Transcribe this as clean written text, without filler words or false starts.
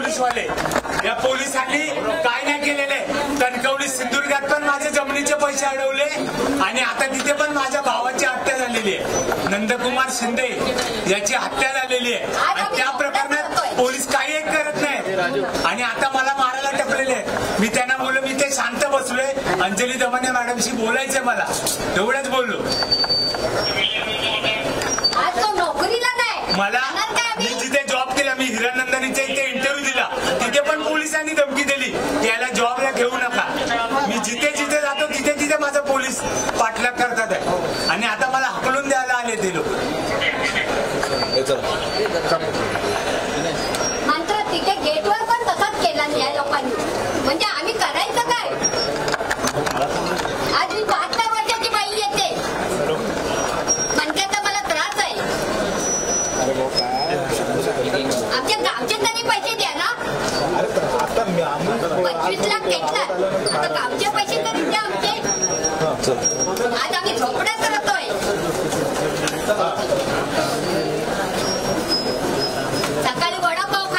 पोलीसवाले, या पोलिसांनी काय नाही केलेले. कणकवली सिंधुदुर्गात पण माझे जमिनीचे पैसे अडवले आणि आता तिथे पण माझ्या भावाची हत्या झालेली आहे. नंदकुमार शिंदे याची हत्या झालेली आहे आणि त्या प्रकरणात पोलीस काही करत नाही आणि आता मला मारायला टपलेले आहेत. मी त्यांना बोललो मी ते शांत बसलोय, अंजली दमाने मॅडमशी बोलायचंय मला, एवढंच बोललो. मला मी जिथे जॉब केला, मी हिरानंदानीच्या इथे इंटरव्ह्यू दिला, तिथे पण पोलिसांनी धमकी दिली की याला जॉबला घेऊ नका. मी जिथे जिथे जातो तिथे तिथे माझा पोलीस पाठलाग करतात आहे आणि आता मला हकलून द्यायला आले ते लोक. मात्र तिथे गेटवर पण तसाच केला या लोकांनी. म्हणजे आम्ही करायचं काय? आज मी 72 वर्षाची बाई येते म्हणते तर मला त्रास आहे. आमच्या तरी पैसे द्या ना. 25 लाख घेतला, आता गावचे पैसे तरी द्या आमचे. आज